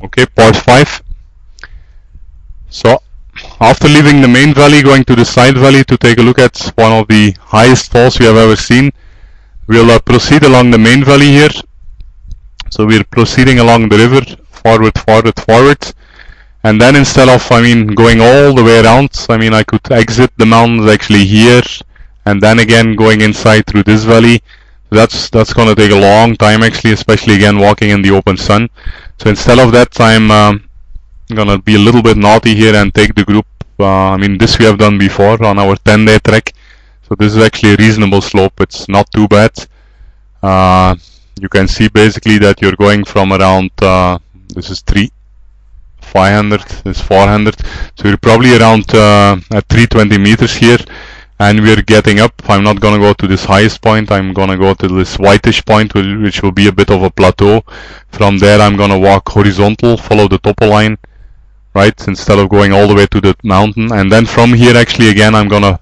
Okay, part 5. So after leaving the main valley, going to the side valley to take a look at one of the highest falls we have ever seen, we'll proceed along the main valley here. So we're proceeding along the river, forward, forward, forward. And then instead of, going all the way around, I could exit the mountains actually here, and then again going inside through this valley. That's going to take a long time actually, especially again walking in the open sun. So instead of that, I'm going to be a little bit naughty here and take the group. This we have done before on our 10-day trek. So this is actually a reasonable slope. It's not too bad. You can see basically that you're going from around, this is 500, this is 400. So you're probably around at 320 meters here. And we're getting up. I'm not going to go to this highest point. I'm going to go to this whitish point, which will be a bit of a plateau. From there, I'm going to walk horizontal, follow the topo line, right, instead of going all the way to the mountain. And then from here, actually, again, I'm going to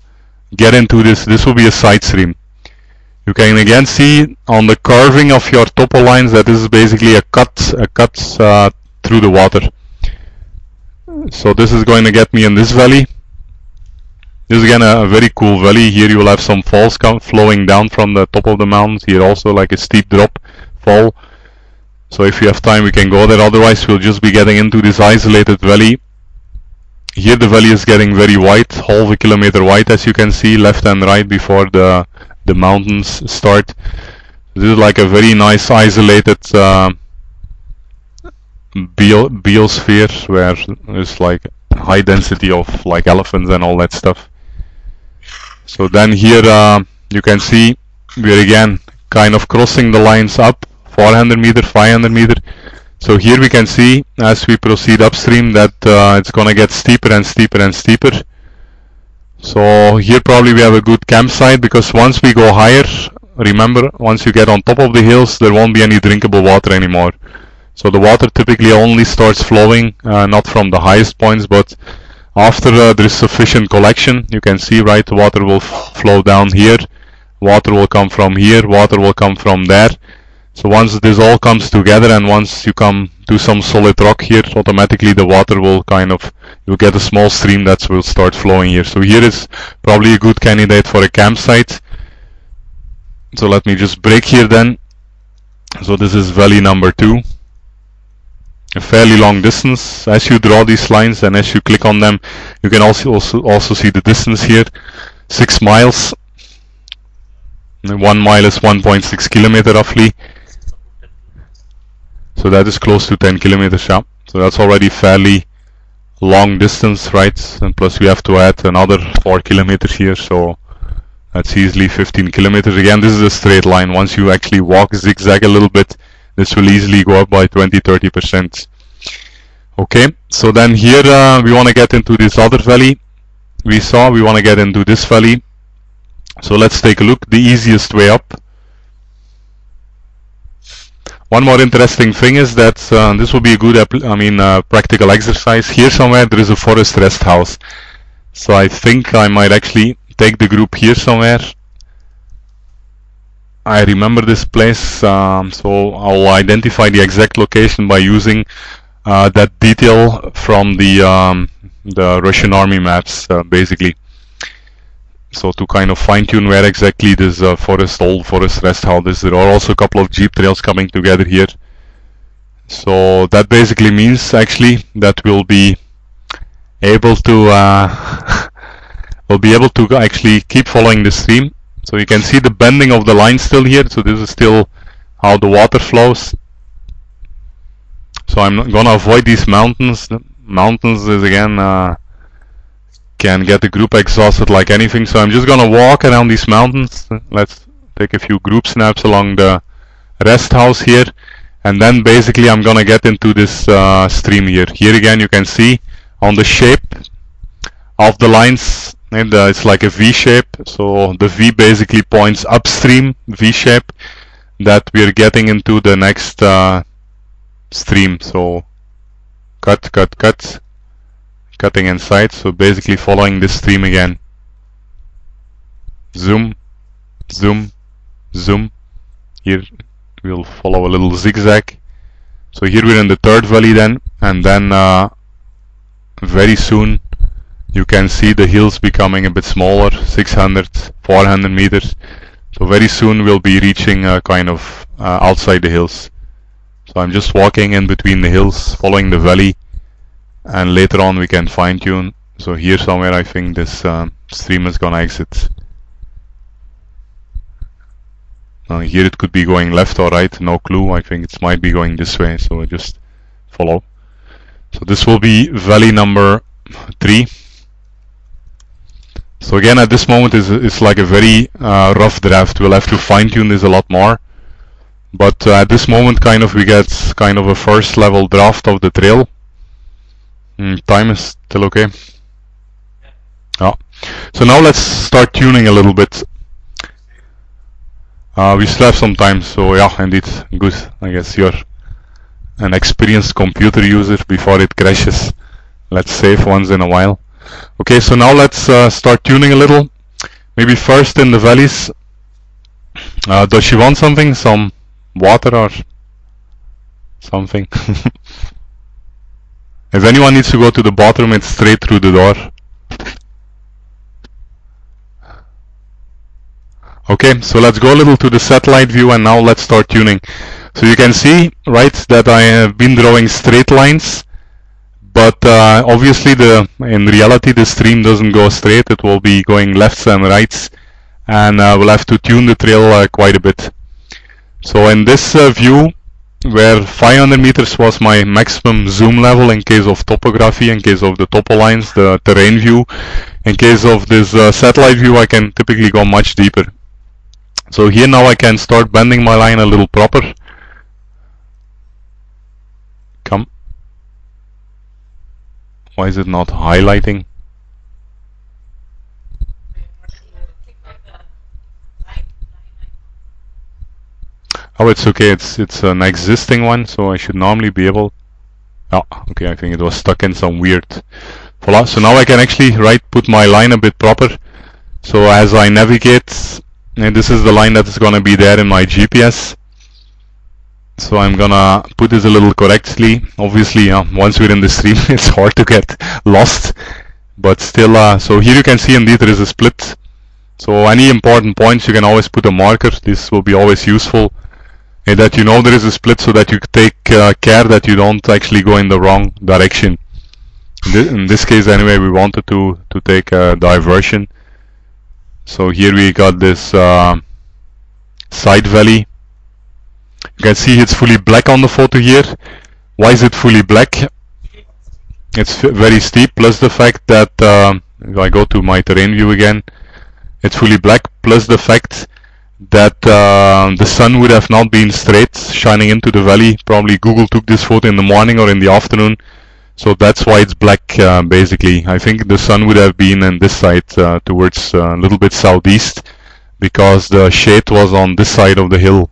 get into this. This will be a side stream. You can again see on the curving of your topo lines that this is basically a cut through the water. So this is going to get me in this valley. This is again a very cool valley. Here you will have some falls flowing down from the top of the mountains. Here also like a steep drop fall. So if you have time we can go there. Otherwise we'll just be getting into this isolated valley. Here the valley is getting very wide, half a kilometer wide as you can see, left and right before the mountains start. This is like a very nice isolated biosphere where there's like high density of like elephants and all that stuff. So then here you can see we're again kind of crossing the lines up 400 meter, 500 meter. So here we can see as we proceed upstream that it's gonna get steeper and steeper and steeper. So here probably we have a good campsite, because once we go higher, remember, once you get on top of the hills there won't be any drinkable water anymore. So the water typically only starts flowing not from the highest points, but after there is sufficient collection. You can see, right, the water will flow down here, water will come from here, water will come from there. So once this all comes together and once you come to some solid rock here, automatically the water will you'll get a small stream that will start flowing here. So here is probably a good candidate for a campsite. So let me just break here then. So this is valley number 2. A fairly long distance. As you draw these lines and as you click on them, you can also see the distance here. 6 miles. 1 mile is 1.6 kilometer roughly. So that is close to 10 kilometers. Yeah. So that's already fairly long distance, right? And plus we have to add another 4 kilometers here, so that's easily 15 kilometers. Again, this is a straight line. Once you actually walk zigzag a little bit, this will easily go up by 20-30%. Okay, so then here we want to get into this other valley. We want to get into this valley. So let's take a look. The easiest way up. One more interesting thing is that this will be a good practical exercise. Here somewhere there is a forest rest house. So I think I might actually take the group here somewhere. I remember this place, so I'll identify the exact location by using that detail from the Russian army maps, basically. So to kind of fine-tune where exactly this old forest rest house is. There are also a couple of jeep trails coming together here. So that basically means actually that we'll be able to actually keep following the stream. So you can see the bending of the line still here. So this is still how the water flows. So I'm gonna avoid these mountains. The mountains is again can get the group exhausted like anything. So I'm just gonna walk around these mountains. Let's take a few group snaps along the rest house here, and then basically I'm gonna get into this stream here. Here again you can see on the shape of the lines, and it's like a V shape. So the V basically points upstream, V shape, that we're getting into the next stream. So cutting inside, so basically following this stream again. Zoom, zoom, zoom. Here we'll follow a little zigzag. So here we're in the third valley then. and then very soon you can see the hills becoming a bit smaller, 600, 400 meters. So very soon we'll be reaching kind of outside the hills. So I'm just walking in between the hills, following the valley, and later on we can fine tune. So here somewhere I think this stream is gonna exit. Here it could be going left or right, no clue. I think it might be going this way, so I just follow. So this will be valley number 3. So again, at this moment it's like a very rough draft. We'll have to fine tune this a lot more. But at this moment kind of we get kind of a first level draft of the trail. Time is still okay. Yeah. So now let's start tuning a little bit. We still have some time, so yeah, indeed, good. I guess you're an experienced computer user before it crashes. Let's save once in a while. Okay, so now let's start tuning a little. Maybe first in the valleys. Does she want something? Some water or something? If anyone needs to go to the bathroom, it's straight through the door. Okay, so let's go a little to the satellite view and now let's start tuning. So you can see, right, that I have been drawing straight lines, but obviously in reality the stream doesn't go straight, it will be going lefts and rights, and we'll have to tune the trail quite a bit. So in this view, where 500 meters was my maximum zoom level in case of topography, in case of the topo lines, the terrain view, in case of this satellite view I can typically go much deeper. So here now I can start bending my line a little proper. Come. Why is it not highlighting? Oh, it's okay. It's an existing one, so I should normally be able. Oh, okay. I think it was stuck in some weird. Voila. So now I can actually put my line a bit proper. So as I navigate, and this is the line that is gonna be there in my GPS. So I'm gonna put this a little correctly. Obviously, once we're in the stream, it's hard to get lost. But still, so here you can see indeed there is a split. So any important points, you can always put a marker. This will be always useful. And that you know there is a split, so that you take care that you don't actually go in the wrong direction. In this case, anyway, we wanted to take a diversion. So here we got this side valley. You can see it's fully black on the photo here. Why is it fully black? It's very steep, plus the fact that if I go to my terrain view again, it's fully black, plus the fact that the sun would have not been straight shining into the valley. Probably Google took this photo in the morning or in the afternoon, so that's why it's black basically. I think the sun would have been on this side towards a little bit southeast, because the shade was on this side of the hill.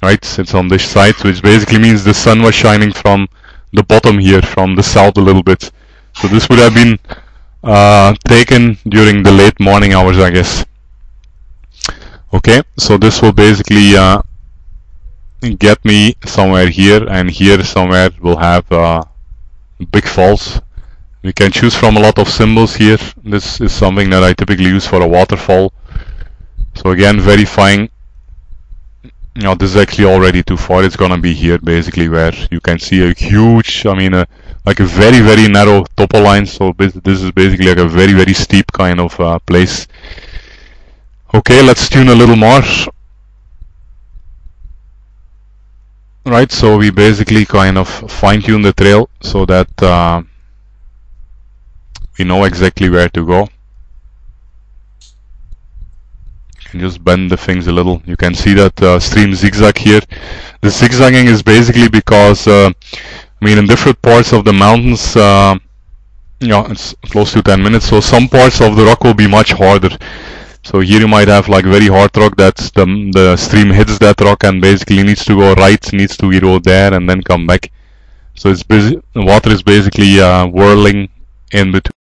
Right, it's on this side, which basically means the sun was shining from the bottom here, from the south a little bit. So this would have been taken during the late morning hours, I guess. Okay, so this will basically get me somewhere here, and here somewhere we'll have big falls. We can choose from a lot of symbols here. This is something that I typically use for a waterfall. So again, verifying. This is actually already too far. It's gonna be here basically, where you can see a huge, like a very, very narrow topo line. So this is basically like a very, very steep kind of place. Okay, let's tune a little more. Right, so we basically kind of fine-tune the trail so that we know exactly where to go. You can just bend the things a little. You can see that stream zigzag here. The zigzagging is basically because in different parts of the mountains, it's close to 10 minutes, so some parts of the rock will be much harder. So here you might have like very hard rock that the stream hits that rock and basically needs to go right, needs to go there and then come back. So it's the water is basically whirling in between.